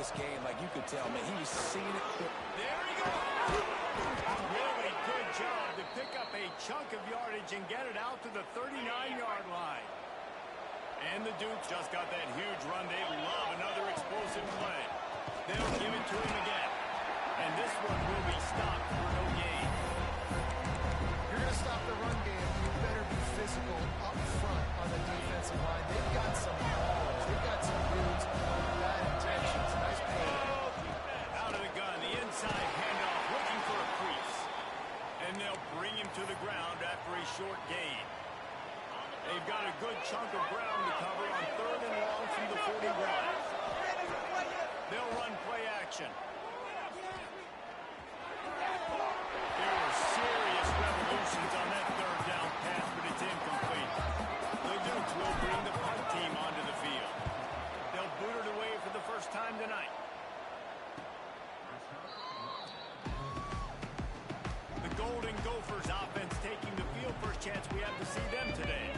this game, like you could tell, man, he was seeing it. There he goes. Really good job to pick up a chunk of yardage and get it out to the 39-yard line. And the Dukes just got that huge run. They love another explosive play. They'll give it to him again. And this one will be stopped for no gain. You're going to stop the run game. You better be physical up front on the defensive line. They've got some balls. They've got some dudes with bad intentions. Nice play. Out of the gun, the inside handoff, looking for a crease. And they'll bring him to the ground after a short gain. They've got a good chunk of ground to cover on 3rd and long from the 41. They'll run play action. There were serious revolutions on that 3rd down pass, but it's incomplete. The Dukes will bring the punt team onto the field. They'll boot it away for the first time tonight. The Golden Gophers offense taking the field. First chance we have to see them today.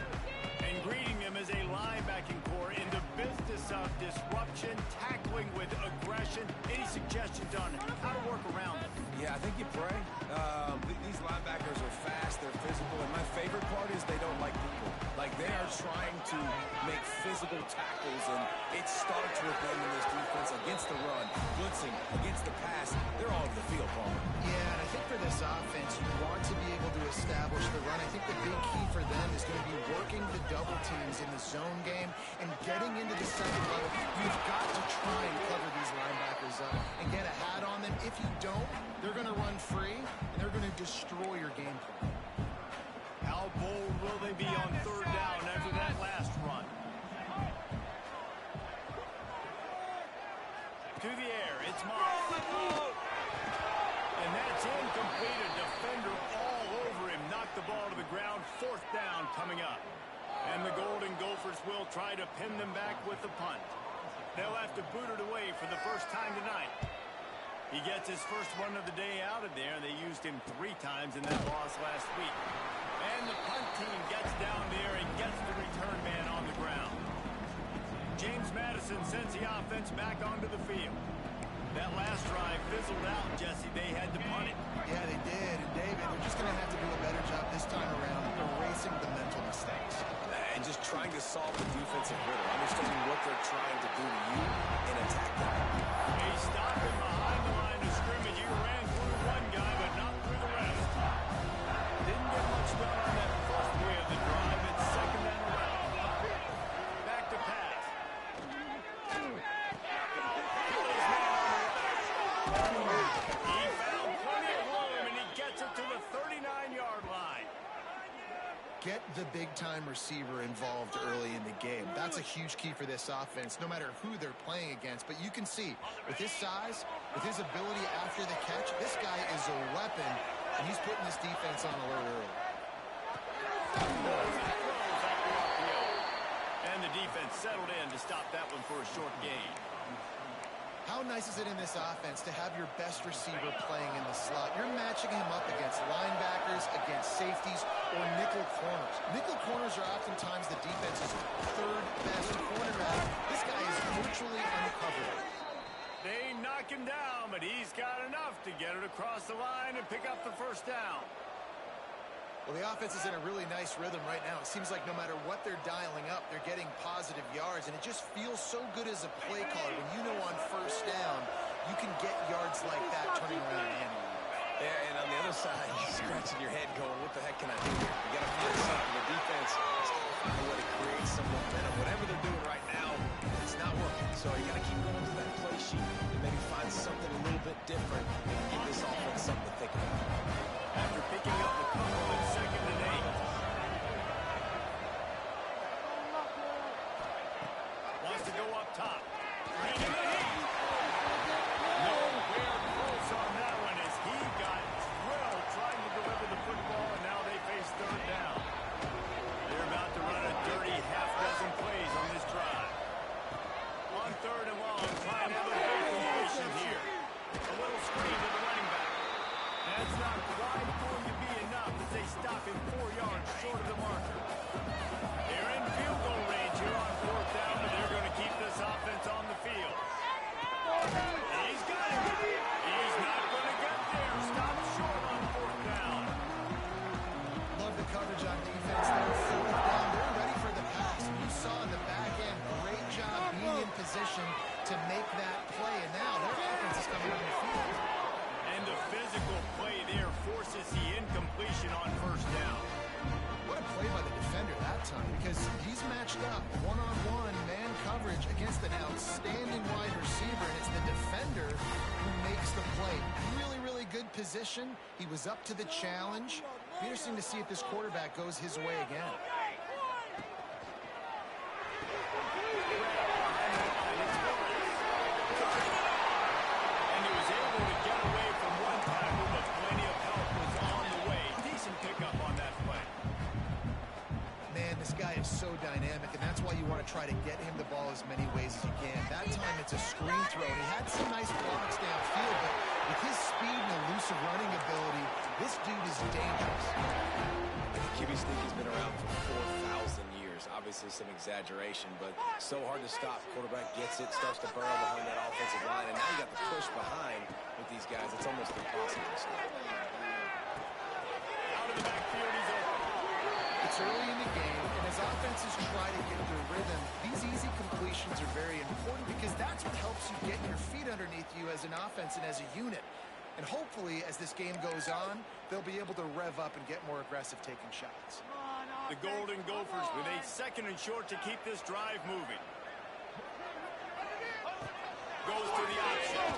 And greeting them as a linebacking core in the business of disruption, tackling with aggression. Any suggestions on how to work around them? Yeah, I think you pray. These linebackers are fast, they're physical, and my favorite part is they don't like people. Like, they are trying to make physical tackles, and it starts with them in this defense against the run, blitzing, against the pass. They're all over the field, Palmer. Yeah, and I think for this offense, you want to be able to establish the run. I think the big key for them is going to be working the double teams in the zone game and getting into the second level. You've got to try and cover these linebackers up and get a hat on them. If you don't, they're going to run free, and they're going to destroy your game plan. How bold will they be on 3rd down after that last run? To the air, it's Moss. And that's incomplete. A defender all over him. Knocked the ball to the ground. 4th down coming up. And the Golden Gophers will try to pin them back with the punt. They'll have to boot it away for the first time tonight. He gets his first one of the day out of there. They used him 3 times in that loss last week. And the punt team gets down there and gets the return man on the ground. James Madison sends the offense back onto the field. That last drive fizzled out, Jesse. They had to punt it. Yeah, they did. And, David, they're just going to have to do a better job this time around erasing the mental mistakes. And just trying to solve the defensive riddle, understanding what they're trying to do to you and attack them. He stopped him behind the line of scrimmage. He ran through one guy, but not through the rest. Didn't get much done on that first play of the drive. It's 2nd and around. Back to pass. He found plenty of room, and he gets it to the 39-yard line. Get the big-time receiver involved early in the game. That's a huge key for this offense, no matter who they're playing against. But you can see, with his size, with his ability after the catch, this guy is a weapon, and he's putting this defense on alert early. And the defense settled in to stop that one for a short gain. How nice is it in this offense to have your best receiver playing in the slot? You're matching him up against linebackers, against safeties, or nickel corners. Nickel corners are oftentimes the defense's 3rd best cornerback. This guy is virtually uncovered. They knock him down, but he's got enough to get it across the line and pick up the 1st down. Well, the offense is in a really nice rhythm right now. It seems like no matter what they're dialing up, they're getting positive yards, and it just feels so good as a play caller when you know on 1st down you can get yards like that turning around and handling it. Yeah, and on the other side, you're scratching your head going, what the heck can I do here? You got to find something. The defense has got to find a way to create some momentum. Whatever they're doing right now, it's not working. So you got to keep going to that play sheet and maybe find something a little bit different and give this offense something to think about. After picking up the couple in 2nd and 8. Wants to go up top. Bringing the heat. Nowhere close on that one as he got drilled trying to deliver the football, and now they face 3rd down. They're about to run a dirty half-dozen plays on this drive. On 3rd and long, trying to have a big completion here. A little screen to the running back. That's not quite going to be enough as they stop him 4 yards short of the marker. They're in field goal range here on 4th down, but they're going to keep this offense in position to make that play, and now their offense is coming on the field. And the physical play there forces the incompletion on first down. What a play by the defender that time, because he's matched up one-on-one man coverage against an outstanding wide receiver, and it's the defender who makes the play. Really, really good position. He was up to the challenge. Be interesting to see if this quarterback goes his way again. And he was able to get away from one tackle, but plenty of help was on the way. Decent pickup on that play. Man, this guy is so dynamic, and that's why you want to try to get him the ball as many ways as you can. That time it's a screen throw, and he had some nice blocks downfield, but with his speed and elusive running ability, this dude is dangerous. QB sneak has been around for 4,000 years. Obviously some exaggeration, but so hard to stop. Quarterback gets it, starts to burrow behind that offensive line, and now you got the push behind with these guys. It's almost impossible to stop. Out of the backfield, he's open. It's early in the game, and as offenses try to get their rhythm, these easy completions are very important because that's what helps you get your feet underneath you as an offense and as a unit. And hopefully, as this game goes on, they'll be able to rev up and get more aggressive taking shots. The Golden Gophers with a second and short to keep this drive moving. Goes to the option.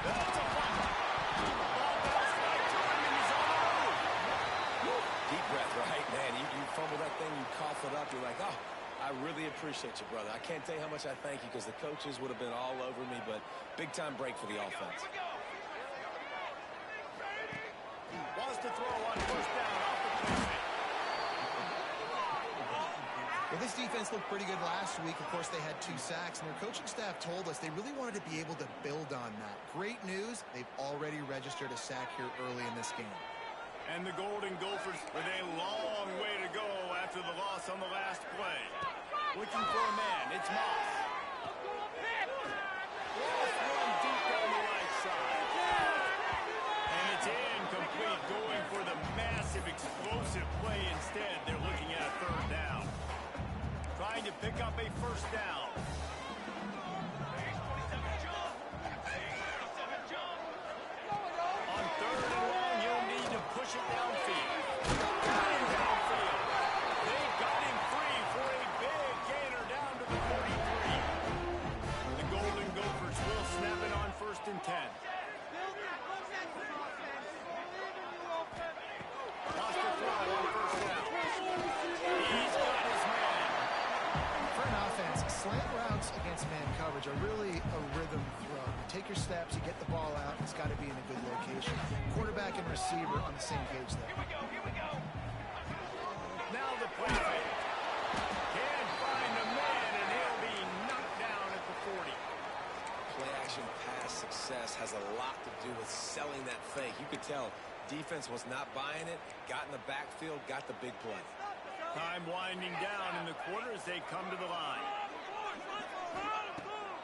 That's a fumble. Ball bounced right to him, and he's on the move. Deep breath, right, man? You fumble that thing, you cough it up, you're like, oh, I really appreciate you, brother. I can't tell you how much I thank you because the coaches would have been all over me, but big-time break for the offense. Wants to throw on first down off the play. Well, this defense looked pretty good last week. Of course, they had 2 sacks, and their coaching staff told us they really wanted to be able to build on that. Great news, they've already registered a sack here early in this game. And the Golden Gophers with a long way to go after the loss on the last play. Looking for a man, it's Moss. Moss run deep down the right side. And it's incomplete, going for the massive explosive play instead. They're looking at a third down. Trying to pick up a first down. On third and long, you'll need to push it downfield. Got him downfield. They got him free for a big gainer down to the 43. The Golden Gophers will snap it on first and 10. Lost the throw on first down. He's got his man. For an offense, slant routes against man coverage are really a rhythm throw. You take your steps, you get the ball out, it's got to be in a good location. Quarterback and receiver on the same page there. Here we go. Now the play fake. Can't find a man, and he'll be knocked down at the 40. Play action pass success has a lot to do with selling that fake. You could tell defense was not buying it, got in the backfield, got the big play. Time winding down in the quarter as they come to the line.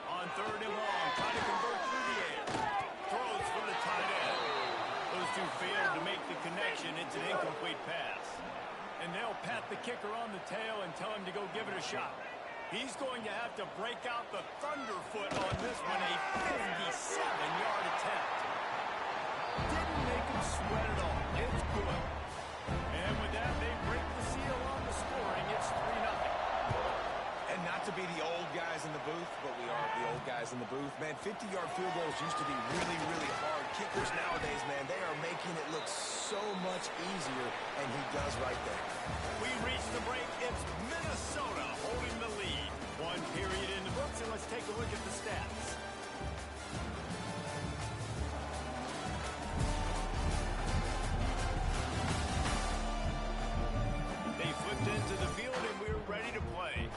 On third and long, trying to convert through the air. Throws for the tight end. Those two failed to make the connection. It's an incomplete pass. And they'll pat the kicker on the tail and tell him to go give it a shot. He's going to have to break out the thunderfoot on this one, a 57-yard attempt. Didn't make him sweat at all. It's good. And with that, they break the seal on the scoring. It's 3-0. And not to be the old guys in the booth, but we are the old guys in the booth. Man, 50-yard field goals used to be really, really hard. Kickers nowadays, man, they are making it look so much easier, and he does right there. We reach the break. It's Minnesota holding the lead. One period in the books, and let's take a look at the stats. They flipped into the field, and we're ready to play.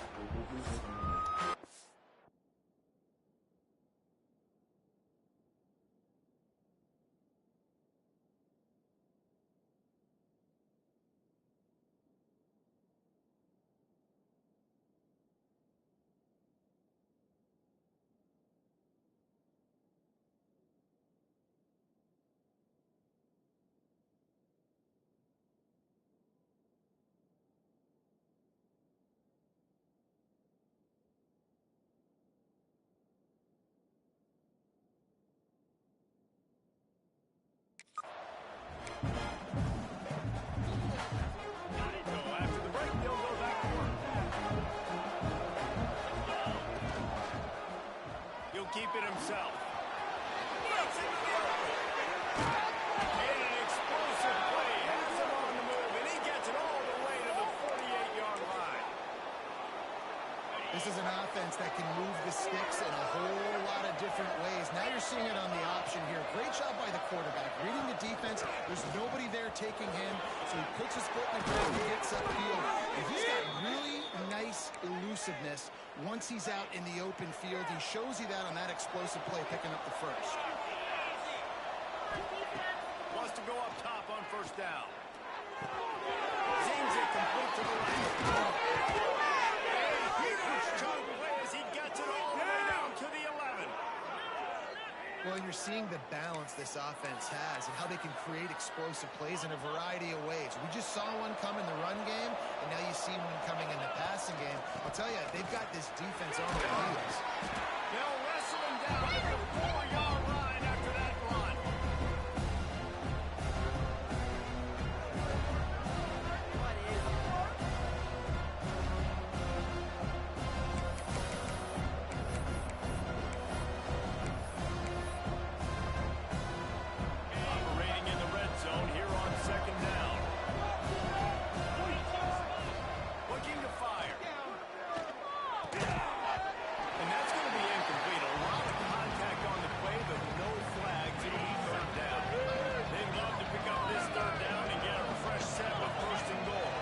This is an offense that can move the sticks in a whole lot of different ways. Now you're seeing it on the option here. Great job by the quarterback. Reading the defense, there's nobody there taking him, so he puts his foot in the ground and gets upfield. And he's got really nice elusiveness once he's out in the open field. He shows you that on that explosive play, picking up the first. Wants to go up top on first down. Zings it complete to the right. Chunk play as he gets it all the way down to the 11. Well, you're seeing the balance this offense has and how they can create explosive plays in a variety of ways. We just saw one come in the run game, and now you see one coming in the passing game. I'll tell you, they've got this defense on their heels. They'll wrestle him down at the 4-yard line after that run. Operating in the red zone here on second down. Looking to fire. And that's going to be incomplete. A lot of contact on the play, but no flags. It'll be third down. They'd love to pick up this third down and get a fresh set with first and goal.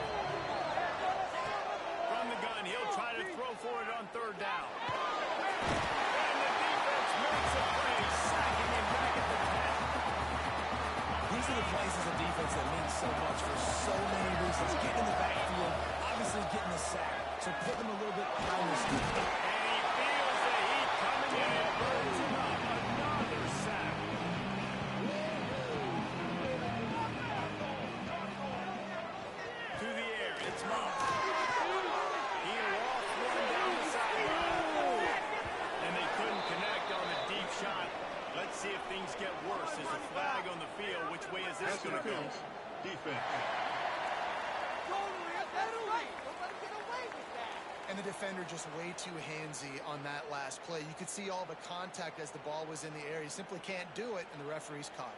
From the gun, he'll try to throw for it on third down. And the defense makes a play, sacking him back at the 10. These are the plays as a defense that mean so much for so many reasons. Getting in the backfield, obviously getting the sack. So put them a little bit behind the scenes. And he feels the heat coming in and burns him up. Another sack. To the air, it's Moss. He lost one down the sideline. And they couldn't connect on the deep shot. Let's see if things get worse. There's a flag on the field. Which way is this going to go? Defense. And the defender just way too handsy on that last play. You could see all the contact as the ball was in the air. He simply can't do it, and the referee's caught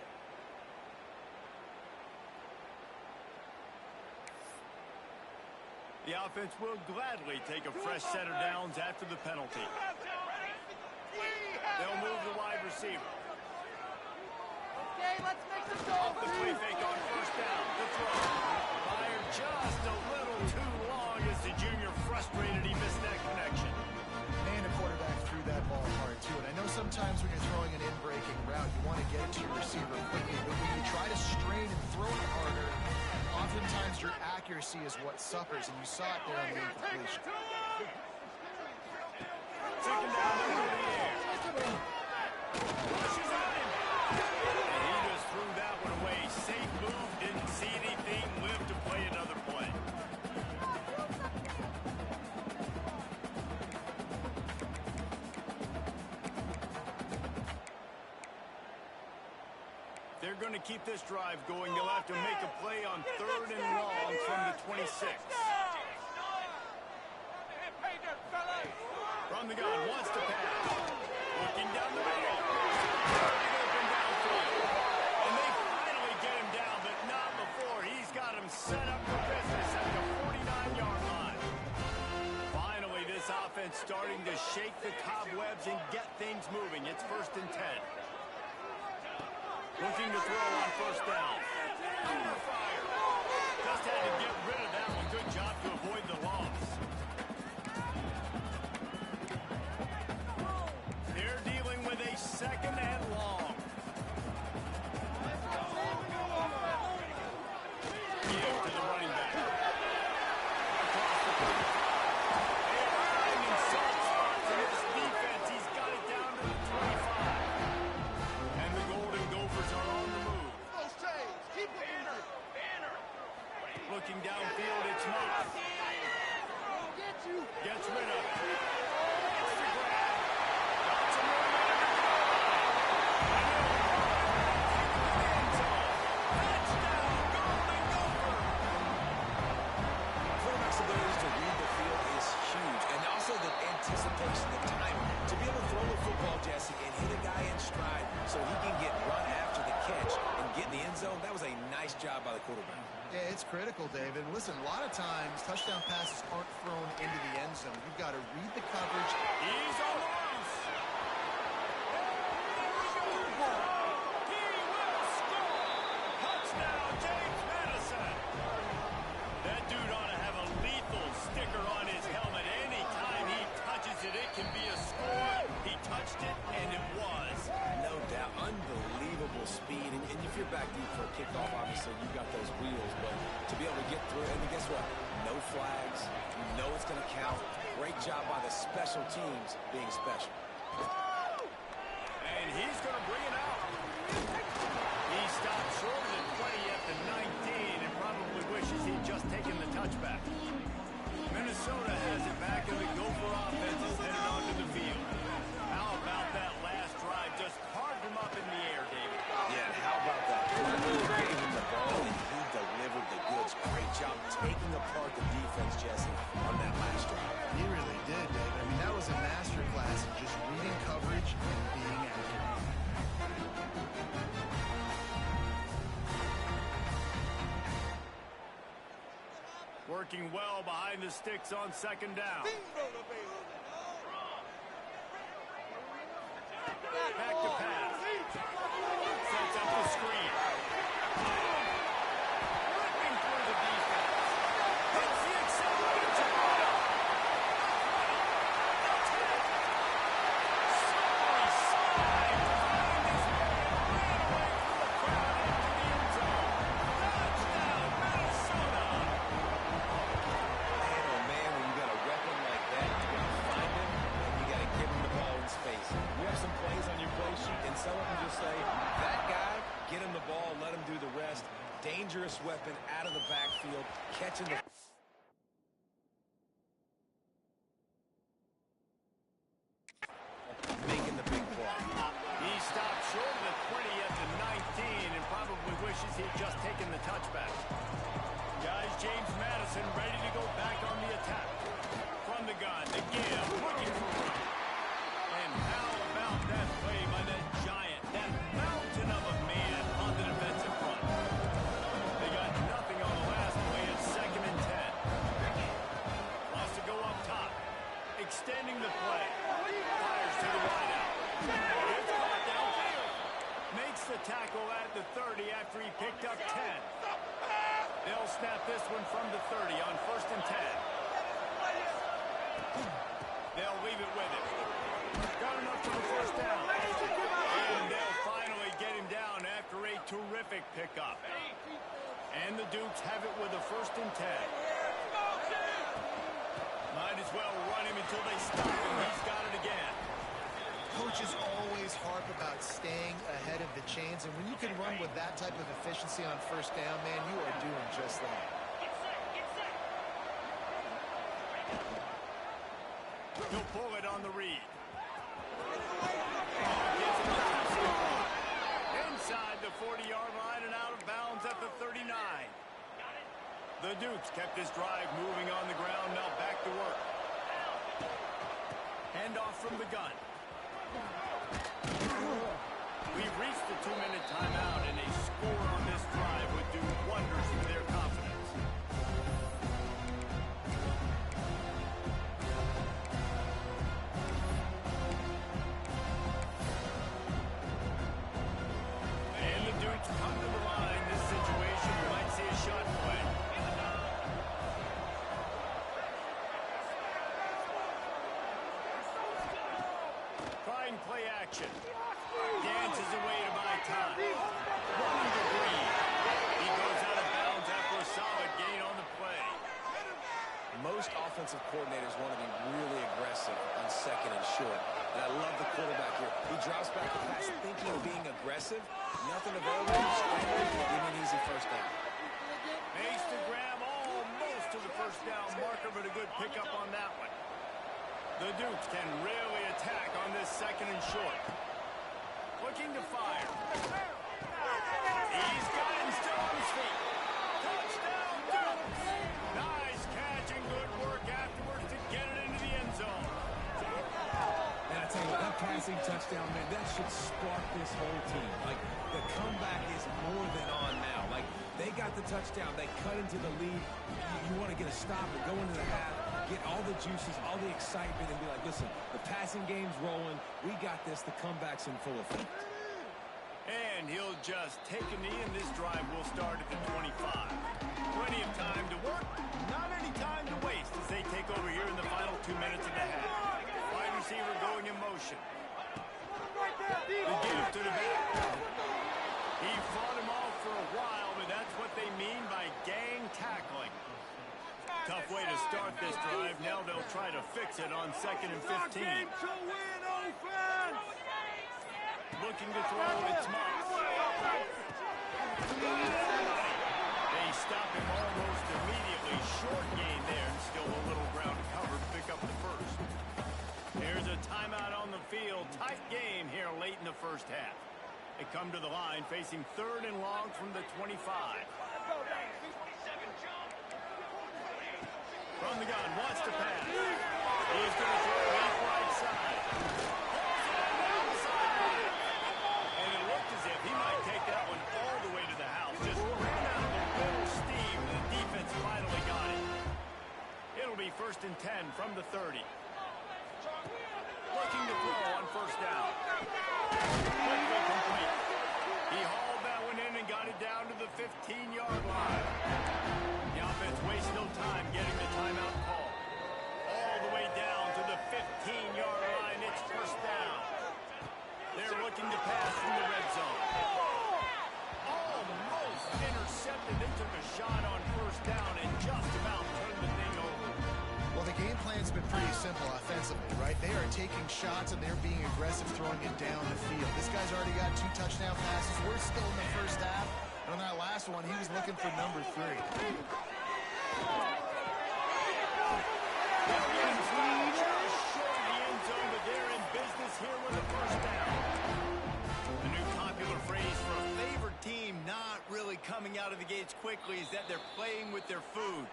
it. The offense will gladly take a fresh set of downs after the penalty. They'll move the wide receiver. Okay, let's make this go. Off the play fake on first down. The throw. Fired just a little too long as the junior frustrated. He missed that connection. And the quarterback threw that ball hard, too. And I know sometimes when you're throwing an in-breaking route, you want to get it to your receiver quickly. But when you try to strain and throw it harder, oftentimes your accuracy is what suffers. And you saw it there on the incompletion. Second down over the air. Rushes on him. And he just threw that one away. Safe move. Didn't see anything. Lived to play another play. They're going to keep this drive going. They'll have to make a play on third and long from the 26. From the gun, wants to pass. Looking down the middle. Open downfield. And they finally get him down, but not before. He's got him set up for business at the 49-yard line. Finally, this offense starting to shake the cobwebs and get things moving. It's first and 10. Looking to throw on first down. Under fire. Just had to get rid of that one. Good job to avoid the loss. They're dealing with a second and long. Give to the running back. Across the field. They are finding soft spots in this defense. He's got it down to the 25. And the Golden Gophers are on the move. Looking downfield, it's Moss. Gets rid of it. It's the grab. Got some more man to go. And touchdown, Golden Gopher. Quarterback's ability to read the field is huge. And also the anticipation, the timing. To be able to throw the football, Jesse, and hit a guy in stride so he can get run after the catch and get in the end zone, that was a nice job by the quarterback. Yeah, it's critical, David. Listen, a lot of times touchdown passes aren't thrown into the end zone. You've got to read the back deep for a kickoff, obviously, you got those wheels, but to be able to get through, and guess what? No flags. You know it's going to count. Great job by the special teams being special. And he's going to bring it out. He stopped short of the 20 at the 19 and probably wishes he'd just taken the touchback. Minnesota has it back, and the Gopher offense is headed onto the field. How about that last drive? Just carved him up in the air, David. Yeah, and how about that? He gave him the ball, and he delivered the goods. Great job taking apart the defense, Jesse, on that last drive. He really did, David. I mean, that was a masterclass in just reading coverage and being accurate. Working well behind the sticks on second down. Back to pass. Sets up the screen. Ripping through the defense. Hits the accelerator. Sorry slide. Behind his man. Ran away from the crowd into the end zone. Touchdown, Minnesota. Man, oh man, when you got a weapon like that, you got to find him, and you got to give him the ball in space. You have some plays on your play sheet, and some of them just say, that guy, get him the ball, let him do the rest. Dangerous weapon out of the backfield, catching the... making the big play. He stopped short of the 20 at the 19 and probably wishes he'd just taken the touchback. Guys, James Madison ready to go back on the attack. From the gun, the give, looking for one. And how about that play by that giant, that mountain of a man on the defensive front? They got nothing on the last play at 2nd and 10. Wants to go up top. Extending the play. Fires to the wideout. It's caught downfield. Makes the tackle at the 30 after he picked up 10. They'll snap this one from the 30 on 1st and 10. They'll leave it with him. Got enough for the first down. And they'll finally get him down after a terrific pickup. And the Dukes have it with a 1st and 10. Might as well run him until they stop him. He's got it again. Coaches always harp about staying ahead of the chains, and when you can run with that type of efficiency on first down, man, you are doing just that. He'll pull it on the read. Gets him the touchdown. Inside the 40-yard line and out of bounds at the 39. The Dukes kept this drive moving on the ground. Now back to work. Handoff from the gun. We've reached the 2-minute timeout, and a score on this drive would do wonders for their confidence. And the Dukes come to the line. This situation, we might see a shot play. Trying play action. Dances away to buy time. Running to Green. He goes out of bounds after a solid gain on the play. Most offensive coordinators want to be really aggressive on 2nd and short. And I love the quarterback here. He drops back the pass thinking of being aggressive. Nothing available. Scrambling. Give me an easy first down. Makes the grab almost to the first down marker, but a good pickup on that one. The Dukes can really attack on this 2nd and short. Looking to fire. He's got him still on his feet. Touchdown, Dukes! Nice catch and good work afterwards to get it into the end zone. And I tell you what, that passing touchdown, man, that should spark this whole team. Like, the comeback is more than on now. Like, they got the touchdown. They cut into the lead. You want to get a stop and go into the half, get all the juices, all the excitement, and be like, listen, the passing game's rolling. We got this. The comeback's in full effect. And he'll just take a knee, and this drive will start at the 25. Plenty of time to work, not any time to waste as they take over here in the final 2 minutes of the half. Wide receiver going in motion. The give to the back. He fought him off start this drive. Now they'll try to fix it on 2nd and 15. Looking to throw, it's Moss. They stop him almost immediately. Short gain there, and still a little ground to cover to pick up the first. Here's a timeout on the field. Tight game here late in the first half. They come to the line facing 3rd and long from the 25. From the gun, wants to pass. He's going to throw left right side. And it looked as if he might take that one all the way to the house. Just ran out of the little steam, and the defense finally got it. It'll be 1st and 10 from the 30. Looking to throw on 1st down. Quickly complete. He hauled that one in and got it down to the 15-yard line. The offense wastes no time getting the timeout call. All the way down to the 15-yard line. It's 1st down. They're looking to pass from the red zone. Almost intercepted. They took a shot on 1st down and just about turned the thing over. Well, the game plan's been pretty simple offensively, right? They are taking shots and they're being aggressive, throwing it down the field. This guy's already got 2 touchdown passes. We're still in the first half. And on that last one, he was looking for number 3. They're in business here with a 1st down. A new popular phrase for a favored team not really coming out of the gates quickly is that they're playing with their food.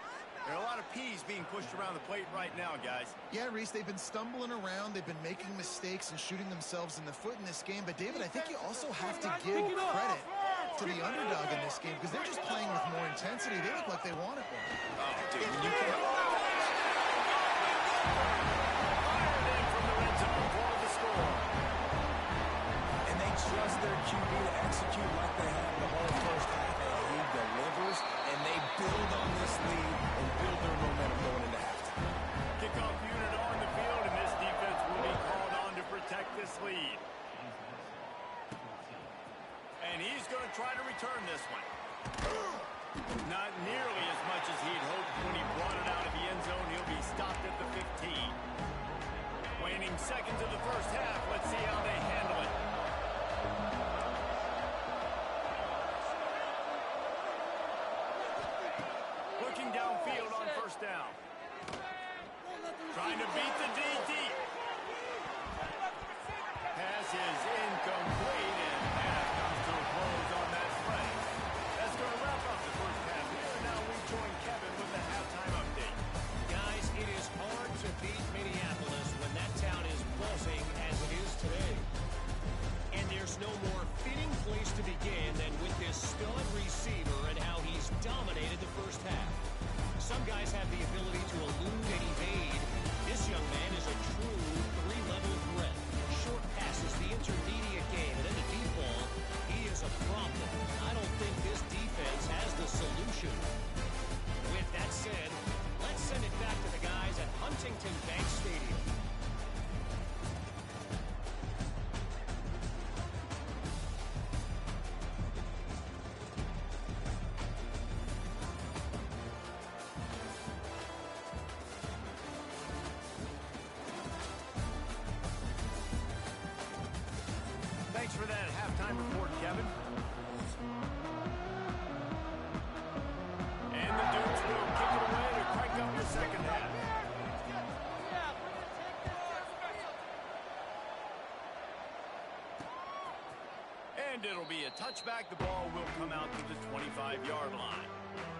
There are a lot of peas being pushed around the plate right now, guys. Yeah, Reese, they've been stumbling around. They've been making mistakes and shooting themselves in the foot in this game. But, David, I think you also have to give credit to the underdog in this game because they're just playing with more intensity. They look like they want it more. Oh, dude, you can't. Fired in from the red zone for the score. And they trust their QB to execute like they have the whole first half. And he delivers, and they build on this lead and build their momentum going into halftime. Kickoff unit on the field, and this defense will be called on to protect this lead. And he's going to try to return this one. Not nearly as much as he'd hoped when he brought it out of the end zone. He'll be stopped at the 15. Waning seconds of the first half. Let's see how they handle it. Looking downfield on 1st down. Trying to beat the DT. Pass is incomplete, and half comes to a close on that play. That's going to wrap up the first half here. Now we join Kevin with the halftime update. Guys, it is hard to beat Minneapolis when that town is buzzing as it is today. And there's no more fitting place to begin than with this stud receiver and how he's dominated the first half. Some guys have the ability to elude and evade. This young man is a true 3-level threat. Short passes, the intermediate game, and then the deep ball, he is a problem. I don't think this defense has the solution. With that said, let's send it back to the guys at Huntington Bank Stadium. Thanks for that halftime report, Kevin. And the Dukes will kick it away to crank up the second half. And it'll be a touchback. The ball will come out to the 25-yard line.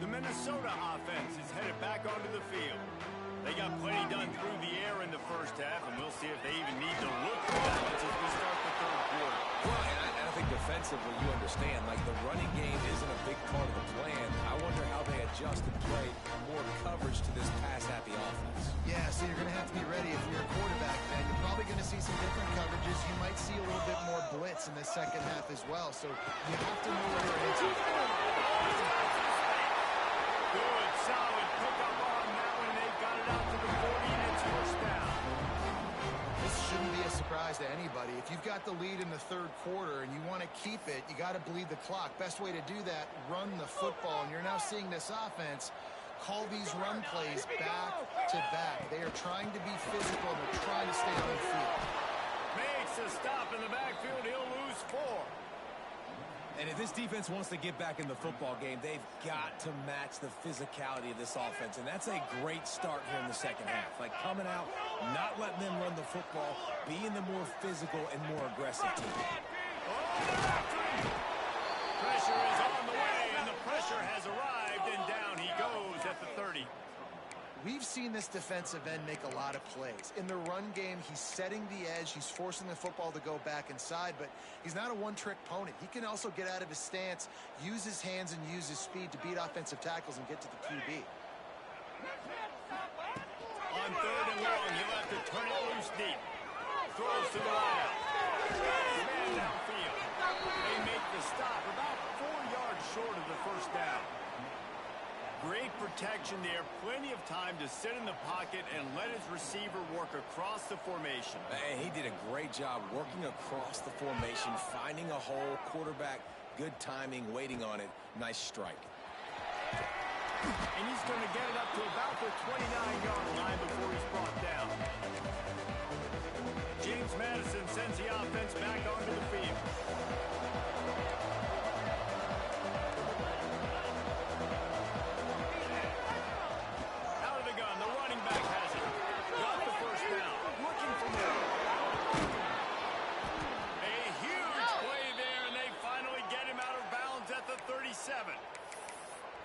The Minnesota offense is headed back onto the field. They got plenty done through the air in the first half, and we'll see if they even need to look for balance as we start the 3rd quarter. Well, and I think defensively, you understand, like the running game isn't a big part of the plan. I wonder how they adjust and play more coverage to this pass-happy offense. Yeah, so you're going to have to be ready if you're a quarterback, man. You're probably going to see some different coverages. You might see a little bit more blitz in the second half as well. So you have to know where you're into. Good, solid pickup on that one. They've got it out to the 40, and it's 1st down. This shouldn't be a surprise to anybody. If you've got the lead in the 3rd quarter and you want to keep it, you got to bleed the clock. Best way to do that, run the football. And you're now seeing this offense call these run plays back to back. They are trying to be physical. They're trying to stay on the field. Makes a stop in the backfield. He'll lose 4. And if this defense wants to get back in the football game, they've got to match the physicality of this offense. And that's a great start here in the second half. Like coming out, not letting them run the football, being the more physical and more aggressive team. Pressure is on the way, and the pressure has arrived, and down he goes at the 30. We've seen this defensive end make a lot of plays. In the run game, he's setting the edge. He's forcing the football to go back inside, but he's not a one-trick pony. He can also get out of his stance, use his hands, and use his speed to beat offensive tackles and get to the QB. On 3rd and long, he'll have to turn it loose deep. Throws to the wideout. Man downfield. They make the stop about 4 yards short of the first down. Great protection there. Plenty of time to sit in the pocket and let his receiver work across the formation. And he did a great job working across the formation, finding a hole, quarterback, good timing, waiting on it. Nice strike. And he's going to get it up to about the 29-yard line before he's brought down. James Madison sends the offense back onto the field.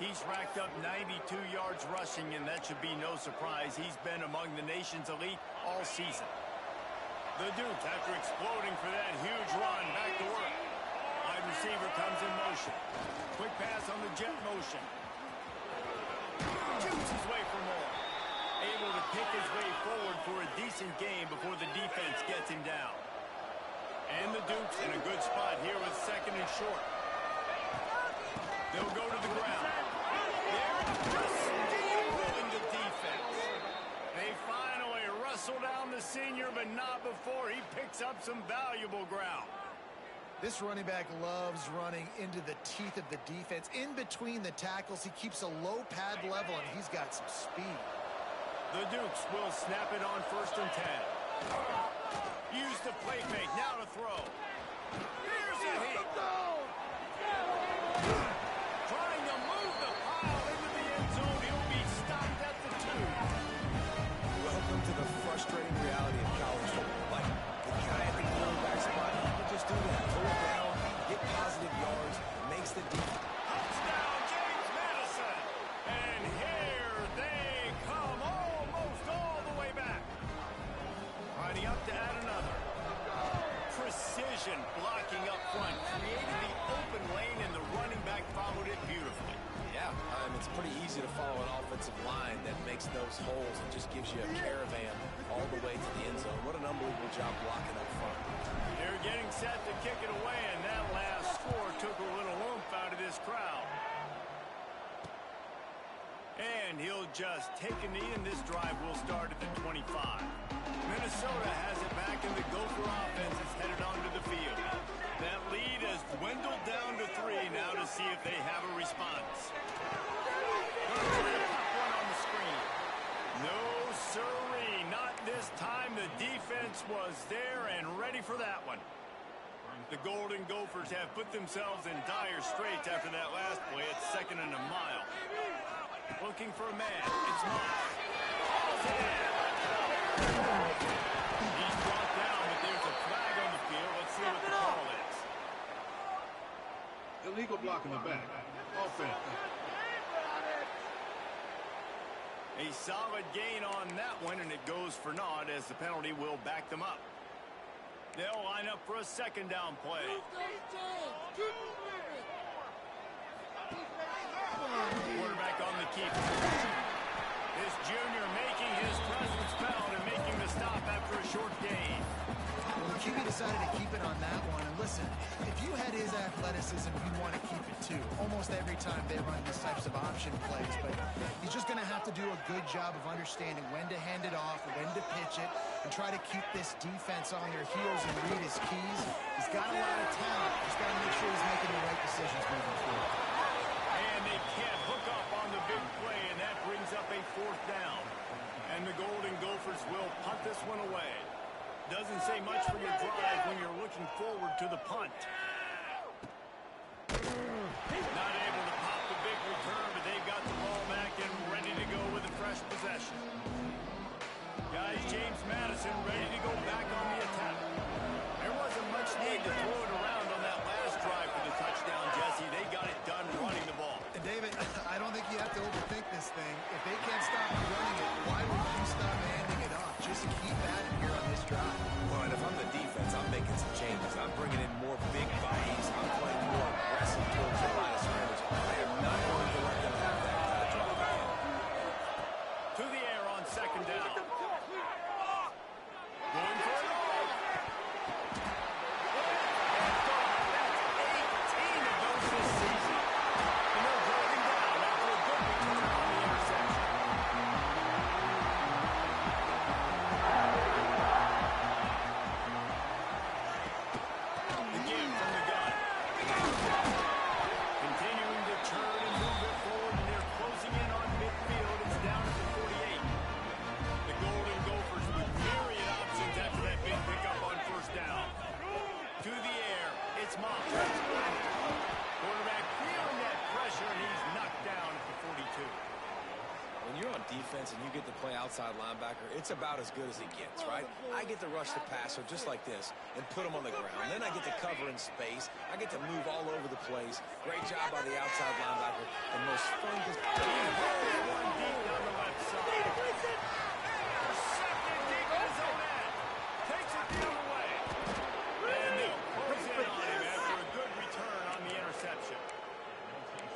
He's racked up 92 yards rushing, and that should be no surprise. He's been among the nation's elite all season. The Dukes, after exploding for that huge run, back to work. Wide receiver comes in motion. Quick pass on the jet motion. Shoots his way for more. Able to pick his way forward for a decent game before the defense gets him down. And the Dukes in a good spot here with 2nd and short. They'll go to the ground. They're steamrolling the defense. They finally wrestle down the senior, but not before he picks up some valuable ground. This running back loves running into the teeth of the defense. In between the tackles, he keeps a low pad level, and he's got some speed. The Dukes will snap it on 1st and 10. Use the plate make. Now to throw. Here's a hit. Trying to move the pile into the end zone. He'll be stopped at the 2. Welcome to the frustrating reality of college football. Like the guy at the quarterback spot, he can just do that. Pull it down, get positive yards, makes the defense. Touchdown, James Madison. And here they come, almost all the way back. Riding up to add another. Precision blocking up front. Created the open lane, and the running back followed it beautifully. Yeah, it's pretty easy to follow an offensive line that makes those holes and just gives you a caravan all the way to the end zone. What an unbelievable job blocking up front. They're getting set to kick it away, and that last score took a little oomph out of this crowd. And he'll just take a knee, and this drive will start at the 25. Minnesota has it back, and the Gopher offense is headed onto the field. That lead has dwindled down to 3 now to see if they have a response. Top one on the screen. No, sirree, not this time. The defense was there and ready for that one. The Golden Gophers have put themselves in dire straits after that last play. It's 2nd and a mile. Looking for a man. It's Moss. He's brought down, but there's a flag on the field. Let's see what the call is. Illegal block in the back. Offense. A solid gain on that one, and it goes for naught as the penalty will back them up. They'll line up for a 2nd down play. Quarterback on the keep. This junior making his presence felt and making the stop after a short gain. Well, the QB decided to keep it on that one. And listen, if you had his athleticism, you'd want to keep it too. Almost every time they run these types of option plays. But he's just going to have to do a good job of understanding when to hand it off, when to pitch it, and try to keep this defense on their heels and read his keys. He's got a lot of talent. Just got to make sure he's making the right decisions moving forward. And they can't hook up on the big play, and that up a 4th down. And the Golden Gophers will punt this one away. Doesn't say much for your drive when you're looking forward to the punt. Not able to pop the big return, but they've got the ball back and ready to go with a fresh possession. Guys, James Madison ready to go back on the attack. There wasn't much need to throw it around on that last drive for the touchdown, Jesse. They got it done running the ball. And David, I don't think you have to overthink this thing. If they can't stop running it, why would you stop handing it off? Just keep at it here on this drive. Well, and if I'm the defense, I'm making some changes. I'm bringing in more big bodies. I'm playing more aggressive towards the line of scrimmage. I am not going to let them have that kind of drive again. To the air on 2nd down. Going for it. That's 18 of those this season. And they're driving down after a good return on the interception. The give from the gun. Continuing to turn and move it forward, and they're closing in on midfield. It's down at the 48. The Golden Gophers with myriad options after that big pickup on 1st down. To the air, it's Moss. Quarterback feeling that pressure, and he's knocked down at the 42. When you're on defense and you get to play outside linebacker, it's about as good as it gets, right? I get to rush the passer just like this and put him on the ground. Then I get to cover in space. I get to move all over the place. Great job by the outside linebacker. The most fun One deep down the left side. Second deep in his own end. Takes it the other way. And they'll close in on him after a good return on the interception.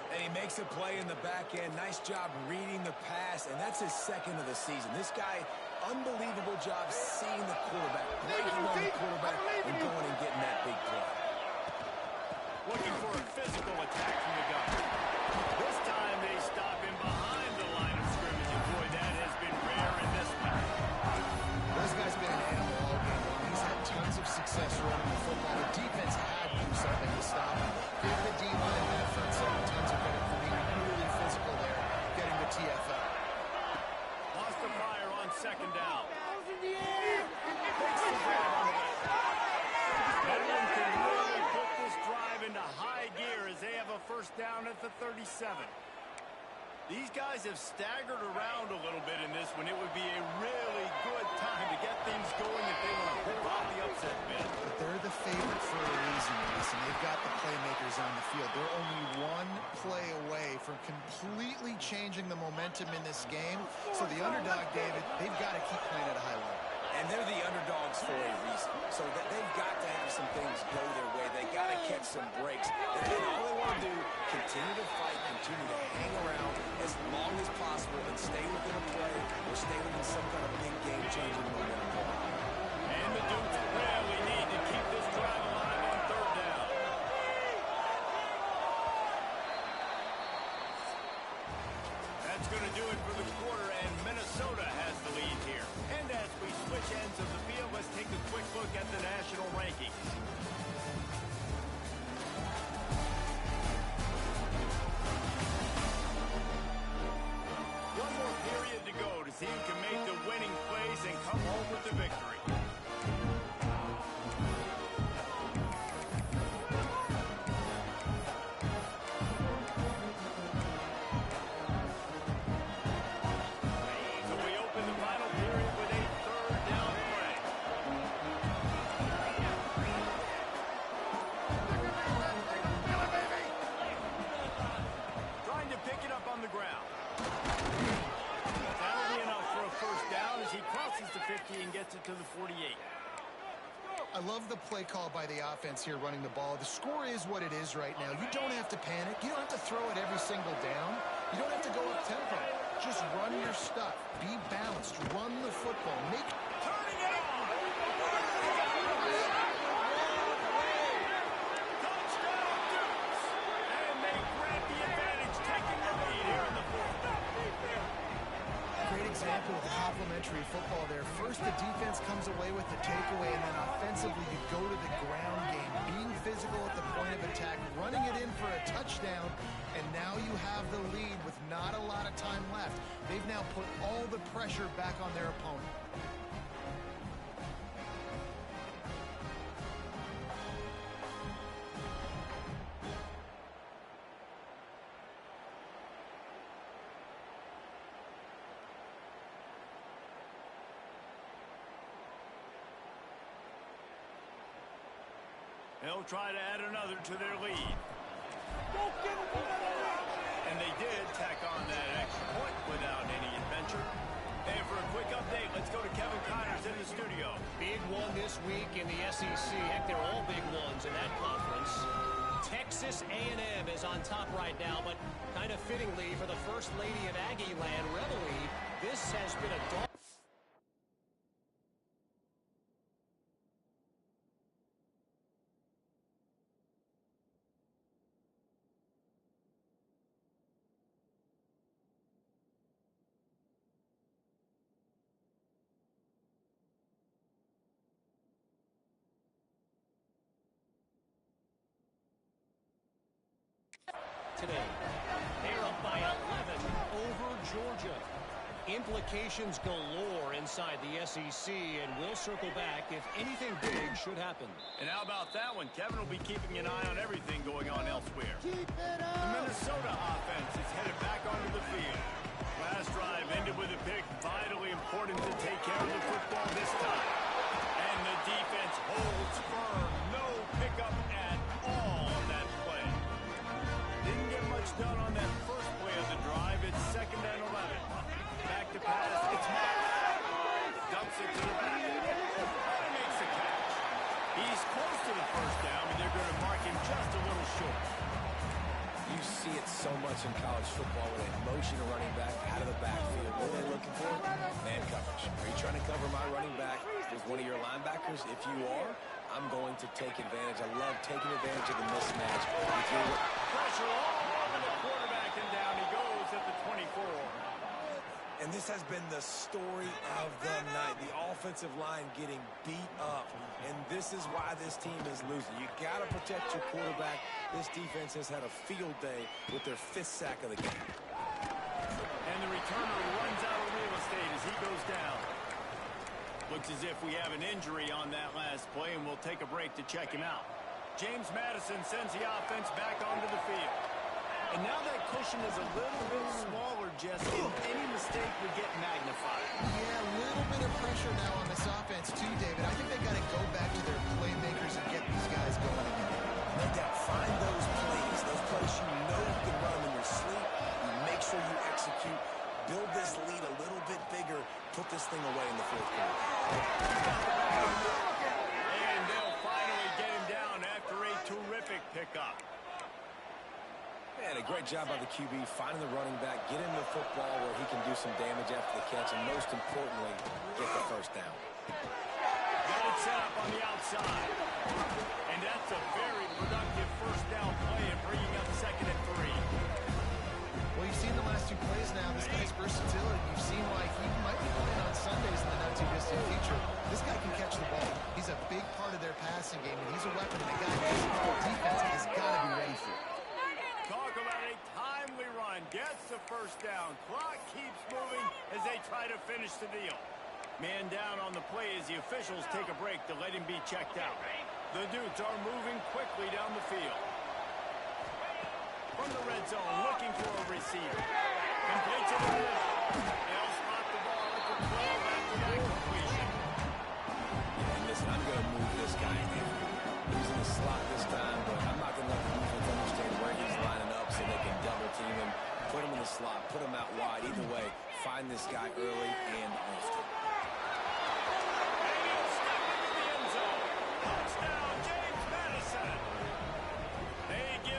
And he makes a play in the back end. Nice job reading the pass, and that's his 2nd of the season. This guy, unbelievable job seeing the quarterback, breaking on the quarterback, and going and getting that big play. Looking for a physical attack from the gun. This time they stop him behind the line of scrimmage. And boy, that has been rare in this one. This guy's been an animal all game long. He's had tons of success running the football. The defense had to do something to stop him. Give the D-line and that front seven tons of credit for being really physical there, getting the TFL. Lost the fire on 2nd down. Takes the grab on the left. Bedlam can really put this drive into high gear as they have a 1st down at the 37. These guys have staggered around a little bit in this one. It would be a really good time to get things going if they want to hold off the upset bid. But they're the favorite for a reason, Mason. They've got the playmakers on the field. They're only one play away from completely changing the momentum in this game. So the underdog, David, they've got to keep playing at a high level. And they're the underdogs for a reason. So that they've got to have some things go their way. They got to catch some breaks. And then all they want to do, continue to fight, continue to hang around as long as possible and stay within a play or stay within some kind of big game-changing momentum. And the Dukes really need to keep this drive alive on 3rd down. That's going to do it for the quarter, and Minnesota has the lead here. And as we switch ends of the field, let's take a quick look at the national rankings. One more period to go to see who can make the winning plays and come home with the victory. So we open the final period with a 3rd down play. Trying to pick it up on the ground. That'll be enough for a 1st down as he crosses the 50 and gets it to the 48. I love the play call by the offense here running the ball. The score is what it is right now. You don't have to panic. You don't have to throw it every single down. You don't have to go up tempo. Just run your stuff. Be balanced. Run the football. Make Turning it on! Touchdown Dukes! And they grab the advantage, taking the lead here in the 4th. great example of the complementary football there. first the defense comes away with the takeaway, and then offensively you go to the ground game, being physical at the point of attack, running it in for a touchdown, and now you have the lead with not a lot of time left. They've now put all the pressure back on their opponent. They'll try to add another to their lead. And they did tack on that extra point without any adventure. And for a quick update, let's go to Kevin Connors in the studio. Big one this week in the SEC. Heck, they're all big ones in that conference. Texas A&M is on top right now, but kind of fittingly for the First Lady of Aggie Land, Reveille, this has been a dog. Today, they're up by 11 over Georgia. Implications galore inside the SEC, and we'll circle back if anything big should happen. And how about that one? Kevin will be keeping an eye on everything going on elsewhere. The Minnesota offense is headed back onto the field. Last drive ended with a pick. Vitally important to take care of the football this time. And the defense holds firm. No pickup at all on that play. Didn't get much done on that first play of the drive. It's 2nd and 11. Back to pass. It's Moss. Dumps it to the back. And makes the catch. He's close to the first down, but they're going to mark him just a little short. You see it so much in college football with a motion a running back out of the backfield. What are they looking for? Man coverage. Are you trying to cover my running back with one of your linebackers? If you are, I'm going to take advantage. I love taking advantage of the mismatch. Pressure all over the quarterback, and down he goes at the 24. And this has been the story of the night. The offensive line getting beat up. And this is why this team is losing. You got to protect your quarterback. This defense has had a field day with their 5th sack of the game. And the returner runs out of real estate as he goes down. Looks as if we have an injury on that last play, and we'll take a break to check him out. James Madison sends the offense back onto the field. And now that cushion is a little bit smaller, Jesse, and any mistake would get magnified. Yeah, a little bit of pressure now on this offense too, David. I think they got to go back to their playmakers and get these guys going again. No doubt, find those plays you know you can run in your sleep. You make sure you execute. Build this lead a little bit bigger. Put this thing away in the 4th quarter. And they'll finally get him down after a terrific pickup. Man, a great job by the QB finding the running back, get him the football where he can do some damage after the catch, and most importantly, get the first down. Got it set up on the outside. And that's a very productive first down play and bringing up 2nd and 3. Well, you've seen the last 2 plays now. This guy's versatility. You've seen why he might be playing on Sundays in the not-too-distant future. This guy can catch the ball. He's a big part of their passing game, and he's a weapon. And a guy this defense has got to be ready for. Talk about a timely run. Gets the first down. Clock keeps moving as they try to finish the deal. Man down on the play as the officials take a break to let him be checked out. The Dudes are moving quickly down the field. From the red zone, looking for a receiver. Completes it in the middle. They'll spot the ball at the 12 after that completion. And listen, I'm going to move this guy in. He's in the slot this time, but I'm not going to let the defense understand where he's lining up so they can double team him, put him in the slot, put him out wide. Either way, find this guy early and often.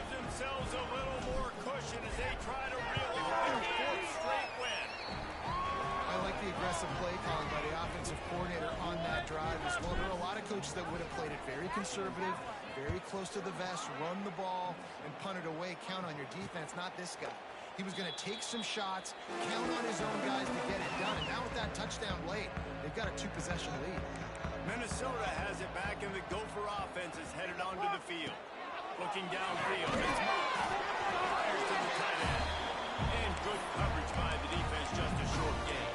Themselves a little more cushion as they try to reel off their 4th straight win. I like the aggressive play calling by the offensive coordinator on that drive as well. There are a lot of coaches that would have played it very conservative, very close to the vest, run the ball, and punt it away. Count on your defense, not this guy. He was going to take some shots, count on his own guys to get it done. And now with that touchdown late, they've got a 2-possession lead. Minnesota has it back, and the Gopher offense is headed onto the field. Looking downfield, it's Moss. Fires to the tight end. And good coverage by the defense, just a short gain.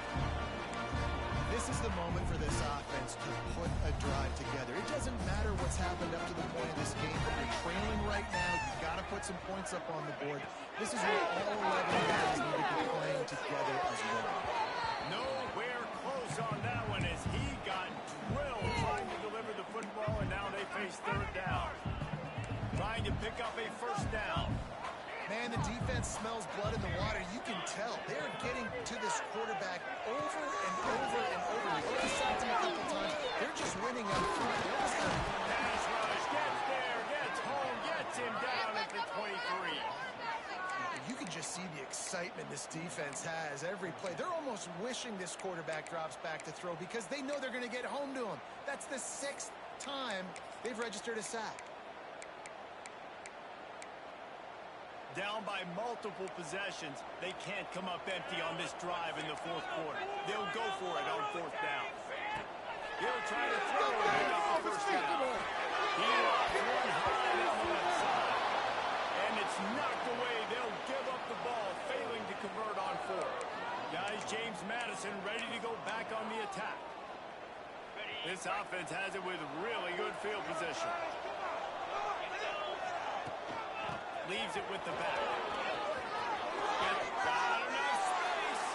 This is the moment for this offense to put a drive together. It doesn't matter what's happened up to the point of this game, but you're trailing right now. You've got to put some points up on the board. This is where all 11 guys need to be playing together as one. Nowhere close on that one as he got drilled trying to deliver the football, and now they face third down. Trying to pick up a first down. Man, the defense smells blood in the water. You can tell. They're getting to this quarterback over and over and over. We've already sacked him a couple times. They're just winning up front. Pass rush, gets there, gets home, gets him down at the 23. You can just see the excitement this defense has every play. They're almost wishing this quarterback drops back to throw because they know they're going to get home to him. That's the 6th time they've registered a sack. Down by multiple possessions. They can't come up empty on this drive in the fourth quarter. They'll go for it on fourth down. He'll try to throw it and up the first down. He lobs one high down the left side. And it's knocked away. They'll give up the ball, failing to convert on fourth. Guys, James Madison ready to go back on the attack. This offense has it with really good field position. Leaves it with the back. Got enough space.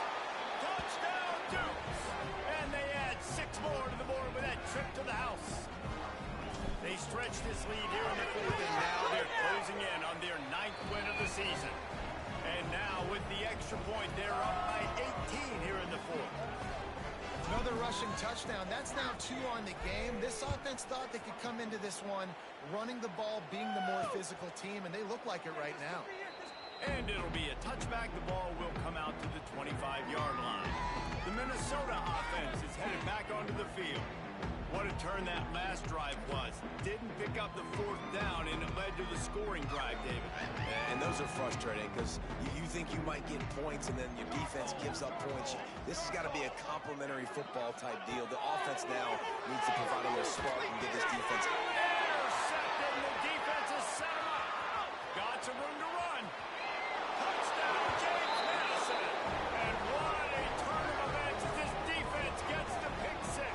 Touchdown, Dukes. And they add 6 more to the board with that trip to the house. They stretch this lead here in the fourth, and now they're closing in on their 9th win of the season. And now with the extra point, they're up by 18 here in the fourth. Another rushing touchdown. That's now 2 on the game. This offense thought they could come into this one running the ball, being the more physical team, and they look like it right now. And it'll be a touchback. The ball will come out to the 25-yard line. The Minnesota offense is headed back onto the field. What a turn that last drive was. Didn't pick up the fourth down, and it led to the scoring drive, David. And those are frustrating because you think you might get points and then your defense gives up points. This has got to be a complimentary football type deal. The offense now needs to provide a little spark and get this defense. Intercepted, and the defense has set him up. Got some room to run. Touchdown, James Madison. And what a turn of events as this defense gets the pick 6.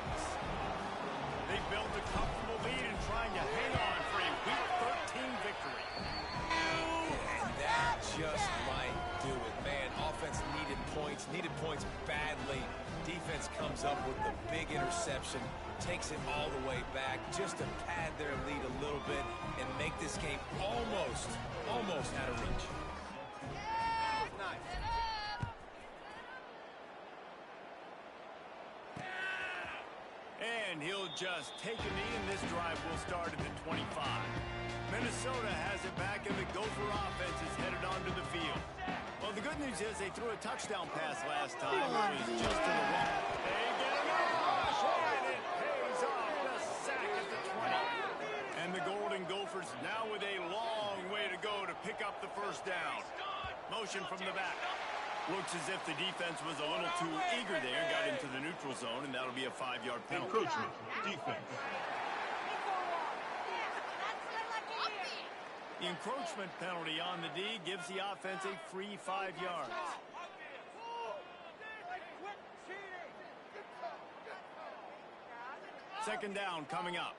They built a comfortable lead and trying to hang on for a Week 13 victory. And that just might do it. Man, offense needed points badly. Defense comes up with the big interception, takes it all the way back just to pad their lead a little bit and make this game almost out of reach. And he'll just take a knee, and this drive will start at the 25. Minnesota has it back, and the Gopher offense is headed onto the field. Well, the good news is they threw a touchdown pass last time. It was just to the wrong. They get enough rush, and it pays off the sack at the 20. And the Golden Gophers now with a long way to go to pick up the first down. Motion from the back. Looks as if the defense was a little too eager there, got into the neutral zone, and that'll be a 5-yard penalty. Encroachment. Defense. The encroachment penalty on the D gives the offense a free 5 yards. Second down coming up.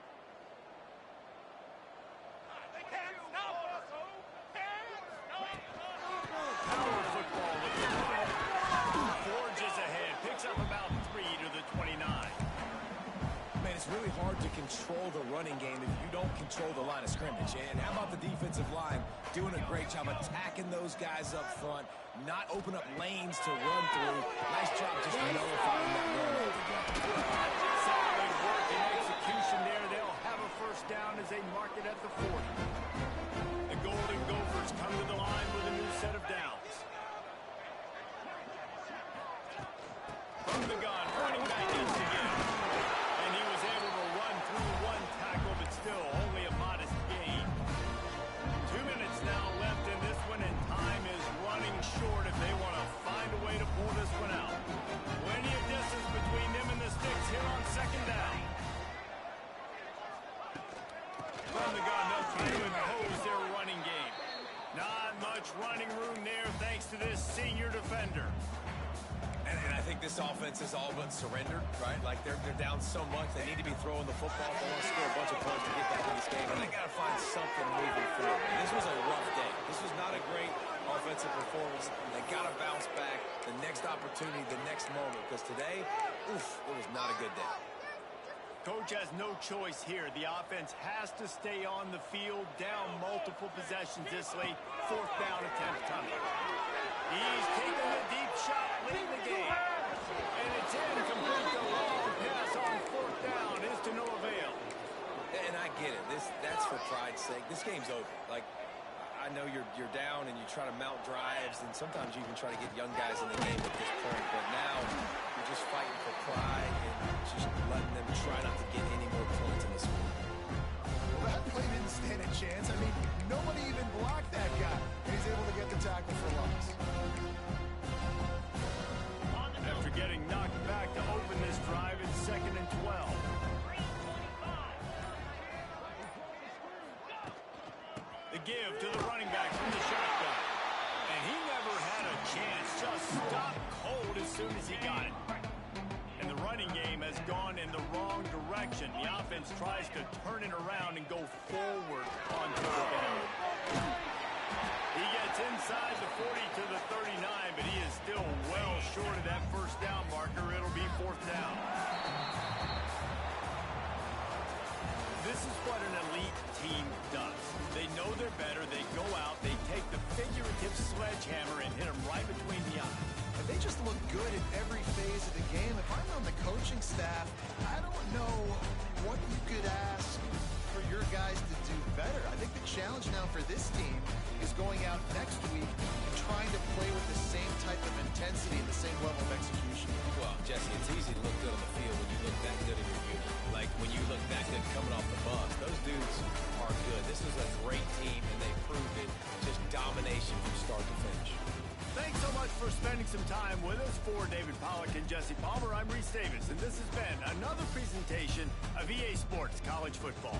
Power football with the ball. Forges ahead, picks up about 3 to the 29. Man, it's really hard to control the running game if you don't control the line of scrimmage. And how about the defensive line doing a great job attacking those guys up front, not open up lanes to run through. Nice job just nullifying that run altogether. Solid work and execution there. They'll have a first down as they mark it at the 40. The Golden Gophers come to the line with a new set of downs. From the gun, running back gets again. And he was able to run through one tackle, but still only a modest gain. 2 minutes now left in this one, and time is running short if from the gun. They'll try to impose their running game. Not much running room there thanks to this senior defender. And I think this offense is all but surrendered, right? Like they're down so much, they need to be throwing the football. They want to score a bunch of points to get back in this game, and they got to find something moving forward. And this was a rough day. This was not a great offensive performance. They got to bounce back the next opportunity, the next moment, because today, oof, it was not a good day. Coach has no choice here. The offense has to stay on the field, down multiple possessions this late. Fourth down attempt coming. He's taking a deep shot late in the game. And it's incomplete. The long pass on fourth down is to no avail. And I get it. That's for pride's sake. This game's over. Like, I know you're down and you try to mount drives, and sometimes you even try to get young guys in the game at this point. But now you're just fighting for pride and just letting them try not to get any more points in this one. Well, that play didn't stand a chance. I mean, nobody even blocked that guy. And he's able to get the tackle for loss. After getting knocked back to open this drive, it's 2nd and 12. The give to the running back from the shotgun. And he never had a chance. Just stopped cold as soon as he got it. And the running game has gone in the wrong direction. The offense tries to turn it around and go forward on third down. He gets inside the 40 to the 39, but he is still well short of that first down marker. It'll be fourth down. This is what an elite team does. They know they're better. They go out. They take the figurative sledgehammer and hit them right between the eyes. And they just look good at every phase of the game. If I'm on the coaching staff, I don't know what you could ask for your guys to do better. I think the challenge now for this team is going out next week and trying to play with the same type of intensity and the same level of execution. Well, Jesse, it's easy to look good on the field when you look that good in your unit. Like when you look that good coming off the bus. Those dudes are good. This is a great team, and they proved it. Just domination from start to finish. Thanks so much for spending some time with us. For David Pollack and Jesse Palmer, I'm Reese Davis, and this has been another presentation of EA Sports College Football.